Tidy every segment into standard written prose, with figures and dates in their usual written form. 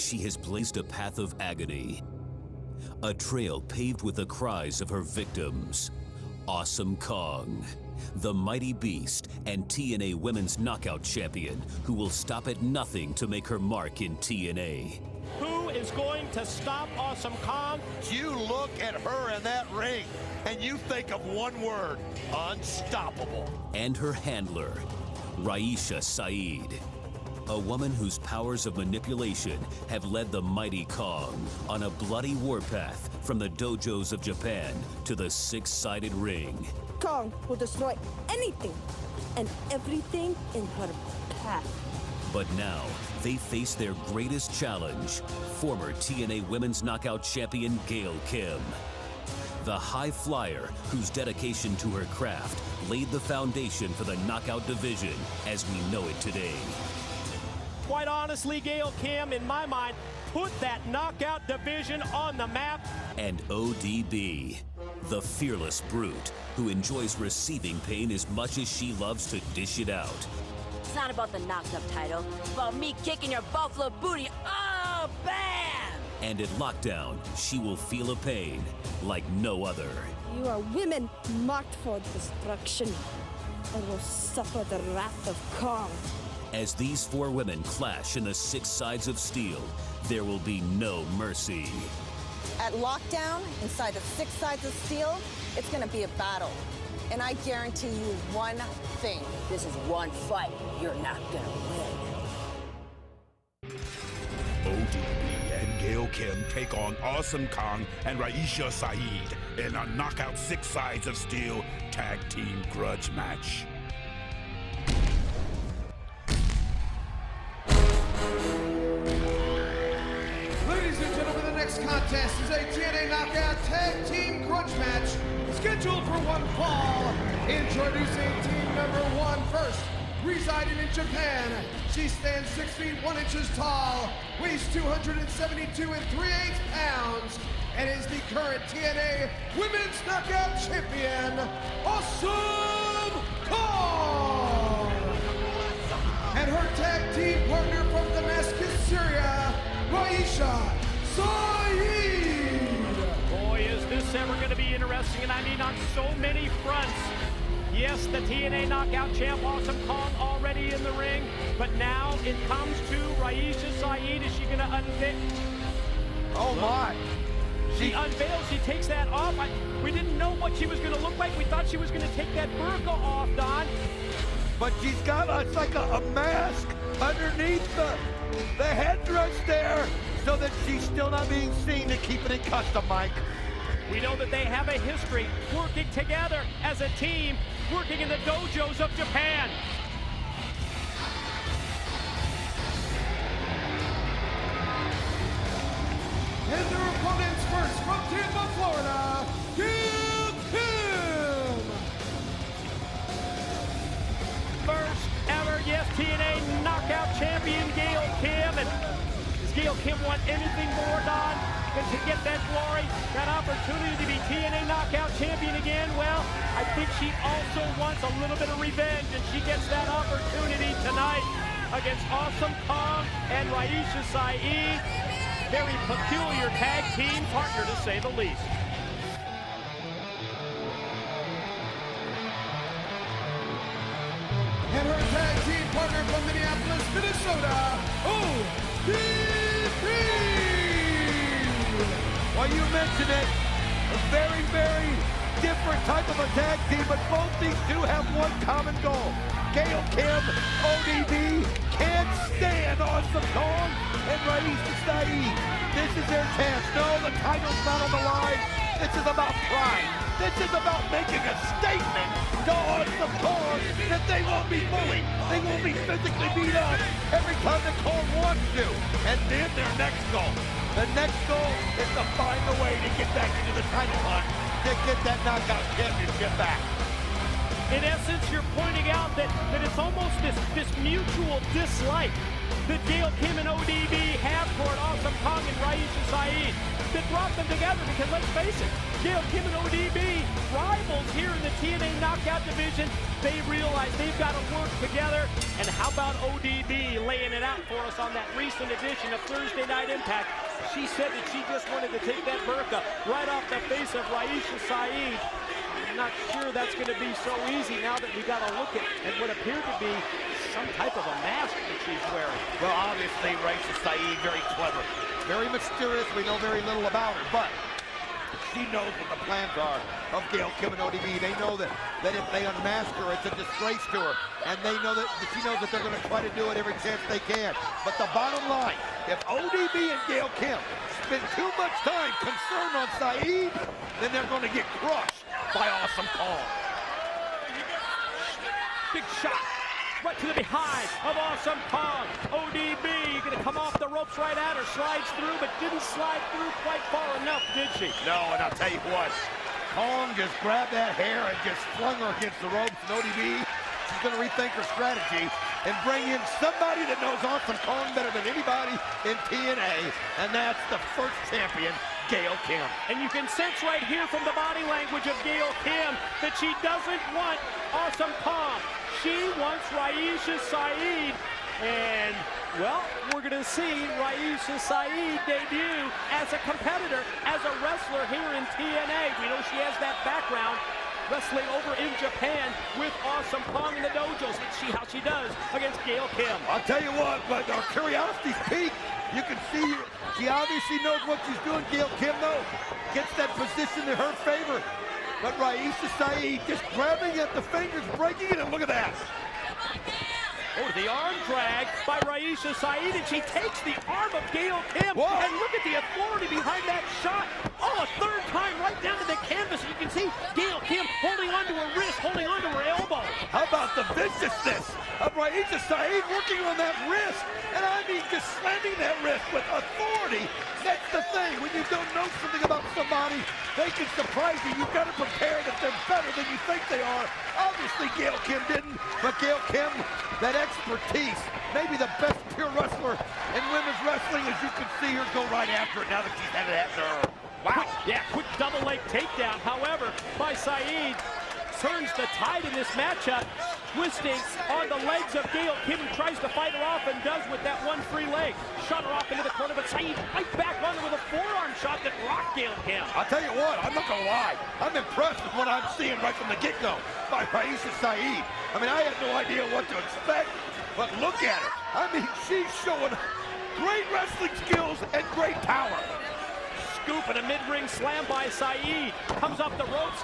she has blazed a path of agony. A trail paved with the cries of her victims. Awesome Kong, the mighty beast and TNA Women's Knockout Champion who will stop at nothing to make her mark in TNA. Who is going to stop Awesome Kong? You look at her in that ring and you think of one word: unstoppable. And her handler, Raisha Saeed, a woman whose powers of manipulation have led the mighty Kong on a bloody warpath from the dojos of Japan to the six-sided ring. Kong will destroy anything and everything in her path. But now, they face their greatest challenge, former TNA Women's Knockout Champion Gail Kim. The high flyer whose dedication to her craft laid the foundation for the knockout division as we know it today. Quite honestly, Gail Kim, in my mind, put that knockout division on the map. And ODB, the fearless brute who enjoys receiving pain as much as she loves to dish it out. It's not about the knocked-up title. It's about me kicking your buffalo booty. Oh, bam! And at Lockdown, she will feel a pain like no other. You are women marked for destruction and will suffer the wrath of Kong. As these four women clash in the six sides of steel, there will be no mercy. At Lockdown, inside the six sides of steel, it's gonna be a battle. And I guarantee you one thing. This is one fight you're not gonna win. ODB and Gail Kim take on Awesome Kong and Raisha Saeed in a knockout six sides of steel tag team grudge match. Ladies and gentlemen, the next contest is a TNA Knockout Tag Team Grudge Match scheduled for one fall. Introducing team number one first. Residing in Japan, she stands 6 feet 1 inches tall, weighs 272 and 3/8 pounds, and is the current TNA Women's Knockout Champion, Awesome Kong! And her tag team partner from Damascus, Syria, Raisha Saeed! Boy, is this ever going to be interesting, and I mean on so many fronts. Yes, the TNA Knockout Champ, Awesome Kong, already in the ring, but now it comes to Raisha Saeed. Is she going to unveil? Oh my! She unveils, she takes that off. We didn't know what she was going to look like. We thought she was going to take that burqa off, Don. But she's got it's like a mask underneath the headdress there, so that she's still not being seen to keep it in custom, Mike. We know that they have a history working together as a team, working in the dojos of Japan. And their opponents first from Tampa, Florida, Gail Kim! First ever, yes, TNA Knockout Champion Gail Kim. And does Gail Kim want anything more, Don, than to get that glory, that opportunity to be TNA Knockout Champion again? Well, I think she also wants a little bit of revenge, and she gets that opportunity tonight against Awesome Kong and Raisha Saeed. Very peculiar tag team partner, to say the least. And her tag team partner from Minneapolis, Minnesota, ODB! Well, you mentioned it, a very, very different type of a tag team, but both these two have one common goal. Gail Kim, ODB, can't stand Awesome Kong and Raisha Saeed. This is their chance. No, the title's not on the line. This is about pride. This is about making a statement to Awesome Kong that they won't be bullied. They won't be physically beat up every time the Kong wants to. And then their next goal. The next goal is to find a way to get back into the title hunt, to get that knockout championship back. In essence, you're pointing out that it's almost this mutual dislike that Gail Kim and ODB have toward Awesome Kong and Raisha Saeed that brought them together, because let's face it, Gail Kim and ODB, rivals here in the TNA Knockout division, they realize they've got to work together. And how about ODB laying it out for us on that recent edition of Thursday Night Impact? She said that she just wanted to take that burqa right off the face of Raisha Saeed. I'm not sure that's going to be so easy now that we got to look at what appeared to be some type of a mask that she's wearing. Well, obviously, Raisha Saeed, very clever, very mysterious. We know very little about her, but she knows what the plans are of Gail Kim and ODB. They know that if they unmask her, it's a disgrace to her. And they know that she knows that they're going to try to do it every chance they can. But the bottom line, if ODB and Gail Kim spend too much time concerned on Saeed, then they're going to get crushed by Awesome Kong. Big shot right to the behind of Awesome Kong. ODB going to come off the ropes right at her, slides through, but didn't slide through quite far enough, did she? No, and I'll tell you what, Kong just grabbed that hair and just flung her against the ropes, and ODB, she's going to rethink her strategy and bring in somebody that knows Awesome Kong better than anybody in TNA, and that's the first champion, Gail Kim. And you can sense right here from the body language of Gail Kim that she doesn't want Awesome Kong. She wants Raisha Saeed. And, well, we're going to see Raisha Saeed debut as a competitor, as a wrestler here in TNA. We know she has that background, wrestling over in Japan with Awesome Kong in the dojos. Let's see how she does against Gail Kim. I'll tell you what, but our curiosity's peaked. You can see she obviously knows what she's doing. Gail Kim, though, gets that position in her favor. But Raisha Saeed just grabbing at the fingers, breaking it, and look at that. Oh, the arm drag by Raisha Saeed, and she takes the arm of Gail Kim. Whoa. And look at the authority behind that shot. Oh, a third time right down to the canvas. You can see Gail Kim holding onto her wrist, holding onto her elbow. How about the viciousness of Raisha Saeed working on that wrist? And I mean, just slamming that wrist with authority. That's the thing. When you don't know something about somebody, they can surprise you. You've got to prepare that they're better than you think they are. Obviously, Gail Kim didn't, but Gail Kim, that expertise, maybe the best pure wrestler in women's wrestling, as you can see her go right after it now that she's had it after her. Wow. Quick double leg takedown, however, by Saeed. Turns the tide in this matchup, twisting on the legs of Gail Kim, who tries to fight her off and does with that one free leg. Shot her off into the corner, but Saeed right back on her with a forearm shot that rocked Gail Kim. I'll tell you what, I'm not going to lie. I'm impressed with what I'm seeing right from the get-go by Raisha Saeed. I mean, I had no idea what to expect, but look at her. I mean, she's showing great wrestling skills and great power. Scoop and a mid-ring slam by Saeed. Comes off the ropes.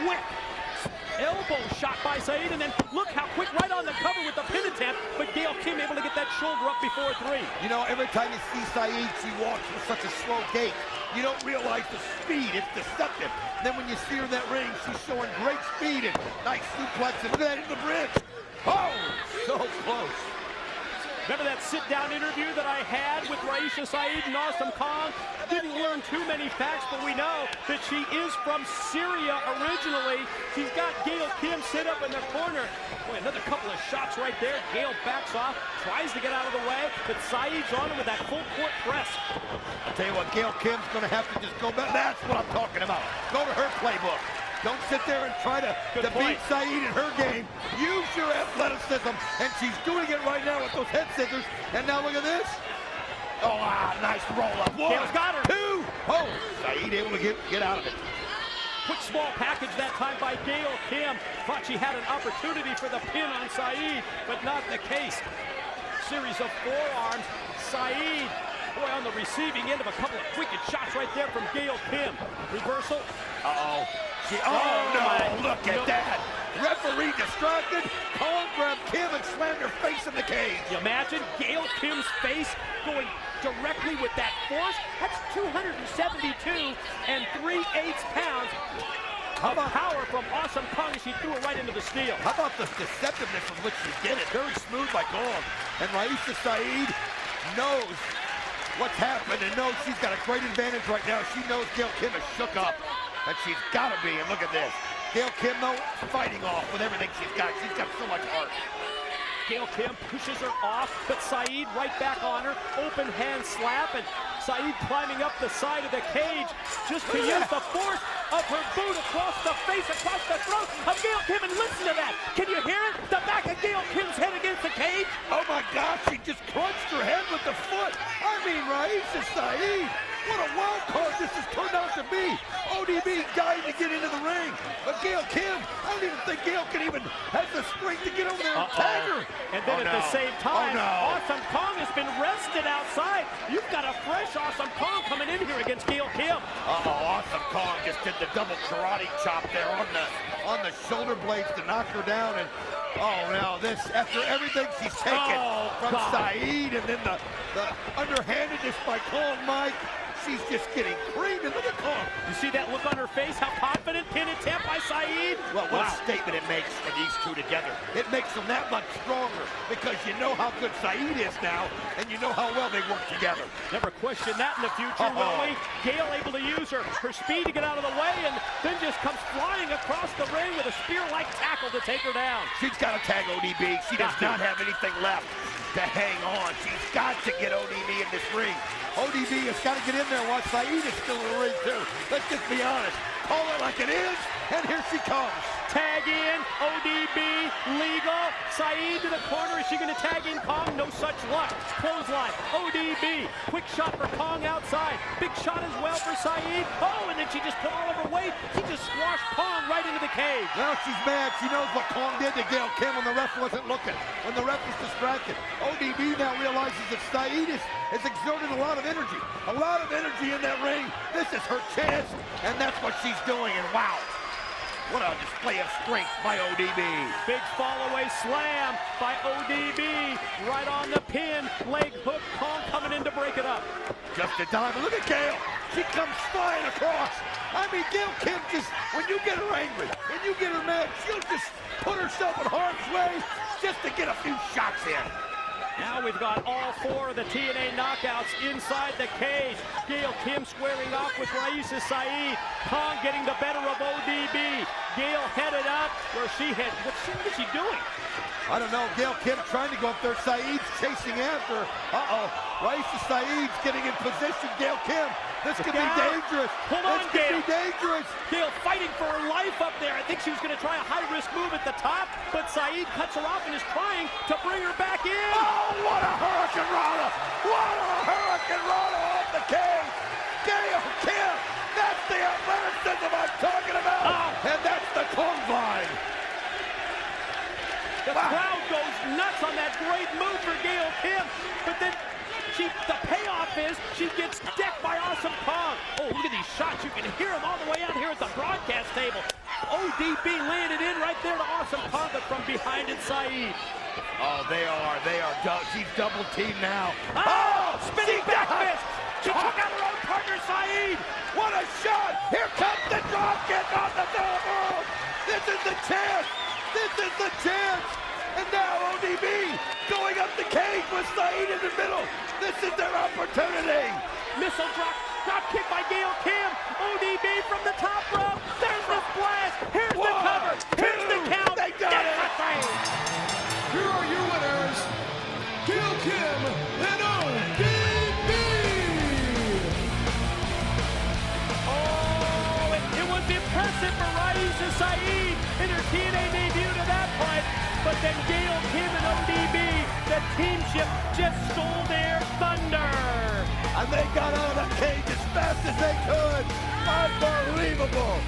Quick elbow shot by Saeed, and then look how quick, right on the cover with the pin attempt, but Gail Kim able to get that shoulder up before 3. You know, every time you see Saeed, she walks with such a slow gait. You don't realize the speed. It's deceptive. Then when you see her in that ring, she's showing great speed and nice suplex, and look at that in the bridge. Oh, so close. Remember that sit-down interview that I had with Raisha Saeed and Awesome Kong? Didn't learn too many facts, but we know that she is from Syria originally. She's got Gail Kim sit up in the corner. Boy, another couple of shots right there. Gail backs off, tries to get out of the way, but Saeed's on him with that full court press. I'll tell you what, Gail Kim's going to have to just go back. That's what I'm talking about. Go to her playbook. Don't sit there and try to beat Saeed in her game. Use your athleticism, and she's doing it right now with those head scissors. And now look at this. Oh, nice roll-up. Gail's got her. 2. Oh, Saeed able to get out of it. Quick small package that time by Gail Kim. Thought she had an opportunity for the pin on Saeed, but not the case. Series of forearms. Saeed, boy, on the receiving end of a couple of wicked shots right there from Gail Kim. Reversal. Uh-oh. No, look at that. Referee distracted. Kong grabbed Kim and slammed her face in the cage. You imagine Gail Kim's face going directly with that force? That's 272 and 3/8 pounds of power from Awesome Kong as she threw it right into the steel. How about the deceptiveness with which she did it? Very smooth by Kong. And Raisha Saeed knows what's happened and knows she's got a great advantage right now. She knows Gail Kim is shook up. And she's got to be, and look at this. Gail Kim, though, fighting off with everything she's got. She's got so much heart. Gail Kim pushes her off, but Saeed right back on her. Open hand slap, and Saeed climbing up the side of the cage just to use the force of her boot across the face, across the throat of Gail Kim. And listen to that. Can you hear it? The back of Gail Kim's head against the cage. Oh my gosh, she just crunched her head with the foot. I mean, Raisha Saeed. What a wild card this has turned out to be. ODB dying to get into the ring. But Gail Kim, I don't even think Gail can even have the strength to get over there and tag her. And then at the same time, Awesome Kong has been rested outside. You've got a fresh Awesome Kong coming in here against Gail Kim. Awesome Kong just did the double karate chop there on the shoulder blades to knock her down. And now this, after everything she's taken from Saeed, and then the underhandedness by Kong Mike, she's just getting creamed. And look at Kong. You see that look on her face? How confident? Pin attempt by Saeed. Well, what a statement it makes for these two together. It makes them that much stronger because you know how good Saeed is now, and you know how well they work together. Never question that in the future, will we? Gail able to use her speed to get out of the way, and then just comes flying across the ring with a spear-like tackle to take her down. She's got to tag ODB. She does not have anything left to hang on. She's got to get ODB in this ring. ODB has got to get in there while Saeed is still in the ring, too. Let's just be honest. Call it like it is, and here she comes. Tag in, ODB, legal. Saeed to the corner. Is she going to tag in Kong? No such luck. Clothesline, ODB. Quick shot for Kong outside. Big shot as well for Saeed. Oh, and then she just put all of her weight. She just squashed Kong right into the cage. Well, she's mad. She knows what Kong did to Gail Kim when the ref wasn't looking, when the ref was distracted. ODB now realizes that Saeed has exerted a lot of energy. A lot of energy in that ring. This is her chance, and that's what she's doing. And wow, what a display of strength by ODB. Big fall-away slam by ODB. Right on the pin. Leg hook. Kong coming in to break it up. Just a diamond. Look at Gail. She comes flying across. I mean, Gail Kim just, when you get her angry, when you get her mad, she'll just put herself in harm's way just to get a few shots in. Now we've got all four of the TNA knockouts inside the cage. Gail Kim squaring off with Raisha Saeed. Kong getting the better of ODB. Gail headed up where she had. What is she doing? I don't know. Gail Kim trying to go up there. Saeed's chasing after. Raisha Saeed's getting in position. Gail Kim. This could be dangerous. Hold on, Gail. This could be dangerous. Gail fighting for her life up there. I think she was going to try a high-risk move at the top, but Saeed cuts her off and is trying to bring her back in. Oh, what a Hurricane Rana! What a Hurricane Rana off the cage! Gail Kim! That's the athleticism I'm talking about! And that's the clothesline! The crowd goes nuts on that great move for Gail Kim, but then the payoff is she gets decked by Awesome Kong. Oh, look at these shots. You can hear them all the way out here at the broadcast table. ODB landed in right there to Awesome Kong, but from behind it, Saeed. Oh, they are. She's double teamed now. Oh, spinning back fist. She took out her own partner, Saeed. What a shot. Here comes the drop kick on the double. This is the chance. This is the chance. And now ODB going up the cage with Saeed in the middle. This is their opportunity. Missile drop kick by Gail Kim. ODB from the top rope. There's the splash. Here's the cover. Here's the count. They got it. Here are your winners, Gail Kim and ODB. Oh, it was impressive for Raisha Saeed in her TNA debut to that point. But then Gail Kim and ODB, the teamship, just stole their thunder. And they got out of the cage as fast as they could. Unbelievable.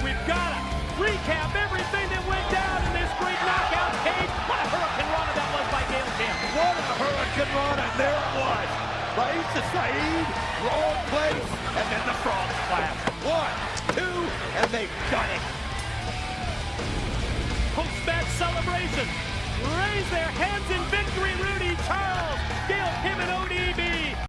We've got to recap everything that went down in this great knockout cage. What a Hurricane Rana that was by Gail Kim. What a Hurricane Rana. There it was. Raisha Saeed, wrong place, and then the frog splash. 1, 2, and they've done it. Post-match celebration. Raise their hands in victory, Rudy Charles.